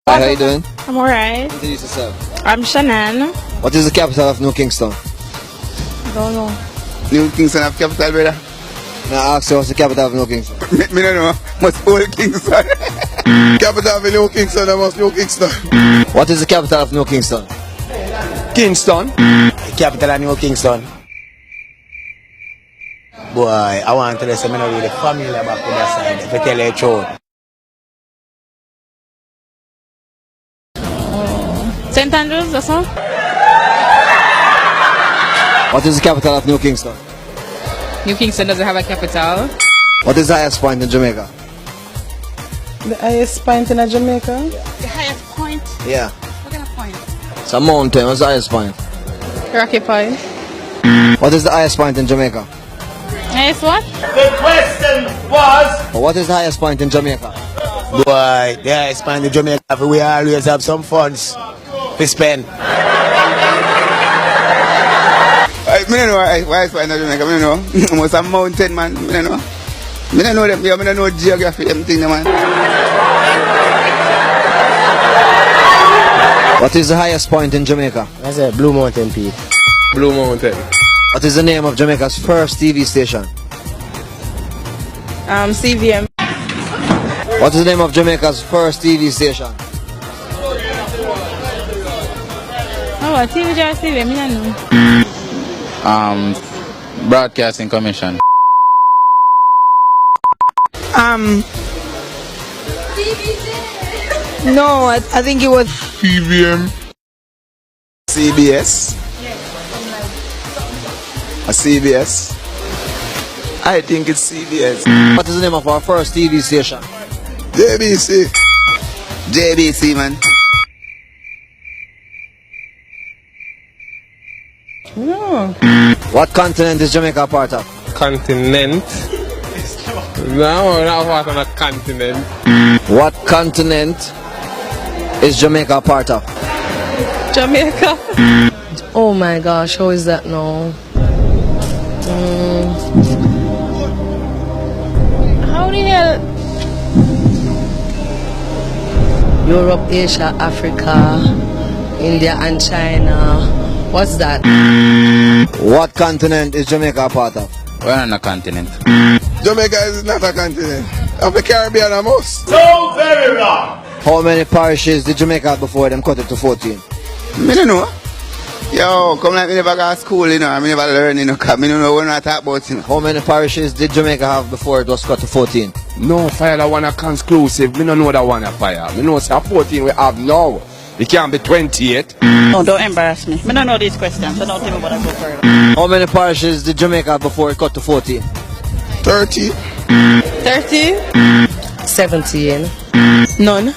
Hi, how you doing? I'm alright. Introduce yourself. I'm Shannon. What is the capital of New Kingston? Don't know. New Kingston have capital, brother. Now I ask you what's the capital of New Kingston? Me don't know. Must Old Kingston. Capital of New Kingston, I must New Kingston. What is the capital of New Kingston? Kingston? The capital of New Kingston. Boy, I want to tell you something really familiar about that side. If I tell you the truth. St. Andrews, that's all? What is the capital of New Kingston? New Kingston doesn't have a capital. What is the highest point in Jamaica? The highest point in Jamaica? The highest point? Yeah. What kind of point? It's a mountain. What's the highest point? Rocky Point. What is the highest point in Jamaica? Highest what? The question was... What is the highest point in Jamaica? Boy, the highest point in Jamaica, we always have some funds to spend. I don't know why it's fine in Jamaica. I don't know. Almost a mountain, man. I don't know. I don't know them. I don't know geography, them thing, man. What is the highest point in Jamaica? That's a Blue Mountain Peak. Blue Mountain. What is the name of Jamaica's first TV station? CVM. What is the name of Jamaica's first TV station? Oh, TV or CVM, I don't know. Broadcasting Commission. No, I think it was CVM. CBS. A CBS. I think it's CBS. What is the name of our first TV station? JBC. JBC, man. no. What continent is Jamaica a part of? Continent? No, not part of a continent. What continent is Jamaica a part of? Jamaica. Oh my gosh, how is that now? How the hell? Europe, Asia, Africa, India and China. What's that? What continent is Jamaica a part of? We're on a continent. Jamaica is not a continent. Of the Caribbean, almost. So very wrong. How many parishes did Jamaica have before them cut it to 14? I don't know. Yo, come like me never go to school, you know. I never learn, you know, because I don't know what I talk about, you know. How many parishes did Jamaica have before it was cut to 14? No, fire that one a conclusive. Me don't know that one a fire. Me know say 14 we have now. It can't be 28. No, don't embarrass me. I don't know these questions, so don't tell me what I go further. How many parishes did Jamaica have before it cut to 14? 30. 30? 17. None.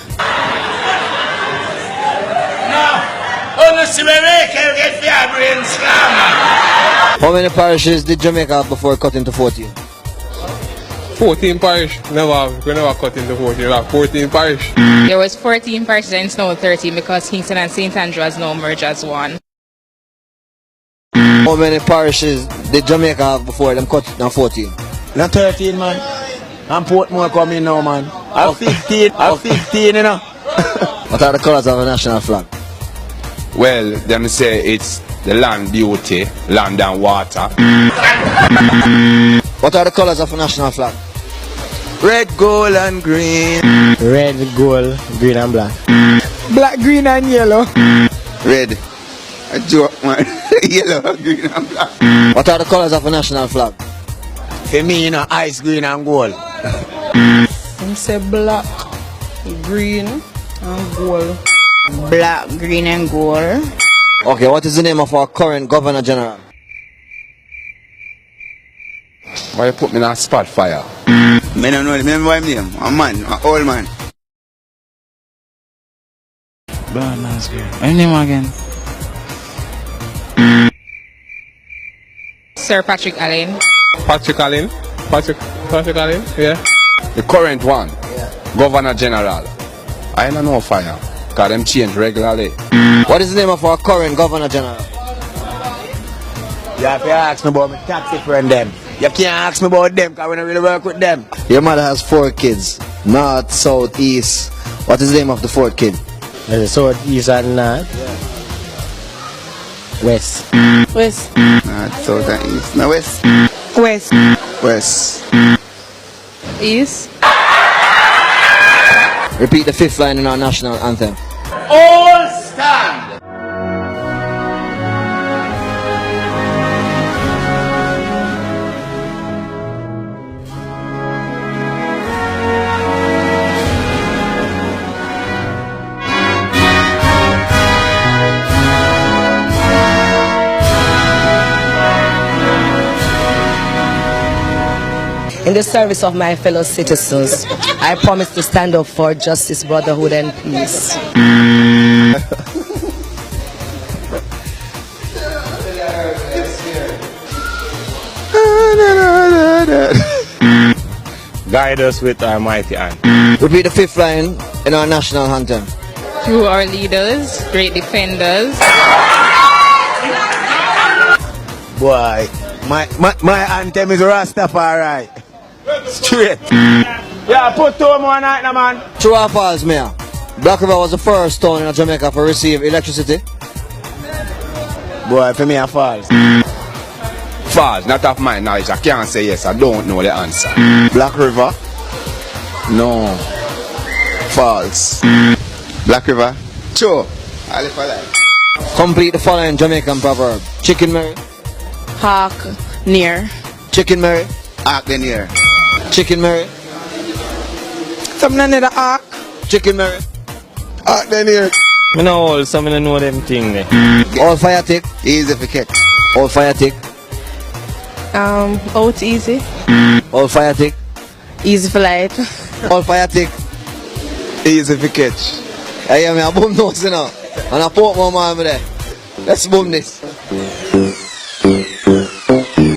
Honestly, we can get your brain slammed. How many parishes did Jamaica have before it cut into 14? 14 parish. We never cut into 14. Like 14 parish. There was 14 parishes and it's now 13 because Kingston and St. Andrew has now merged as one. How many parishes did Jamaica have before them cut to 14? Not 13, man. And Portmore coming now, man. I'm 15. I'm 15, you know. What are the colors of the national flag? Well, them say it's the land beauty, land and water. What are the colors of the national flag? Red, gold, and green. Red, gold, green, and black. Black, green, and yellow. Red. A joke, man. Yellow, green, and black. What are the colors of the national flag? For me, you know, ice, green, and gold. I say black, green, and gold. Black, green, and gold. Okay, what is the name of our current Governor General? Why you put me in a spot fire? I don't know. Remember my name? A man, an old man. Bernard's good. Any name again? Sir Patrick Allen. Patrick Allen? Patrick Allen? Yeah. The current one. Yeah. Governor General. I don't know fire. Because them change regularly. What is the name of our current Governor General? You have to ask me about my taxi friend them. You can't ask me about them because we don't really work with them. Your mother has 4 kids. North, south, east. What is the name of the 4th kid? South, east and north. West. West. North, south and east. No, west. West. West. East. Repeat the fifth line in our national anthem. All stand. In the service of my fellow citizens, I promise to stand up for justice, brotherhood, and peace. Guide us with our mighty hand. Repeat the fifth line in our national anthem. Through our leaders, great defenders. Boy, my anthem is Rastafari. Straight. Yeah, put 2 more night, now, man. True or false, Mayor? Black River was the first town in Jamaica to receive electricity. Boy, for me, a false. False, not of my knowledge. I can't say yes, I don't know the answer. Black River. No. False. Black River. True. I live for life. Complete the following Jamaican proverb. Chicken Mary. Hawk. Near. Chicken Mary. Ark the near. Chicken Mary. Something under the ark. Chicken Mary. Ark the near. I know all, some of them know them thing there. All fire tick. Easy for catch. All fire tick. Out easy. All fire tick. Easy for light. All fire tick. Easy for catch. I hear me a boom nose now. And I put my man there. Let's boom this.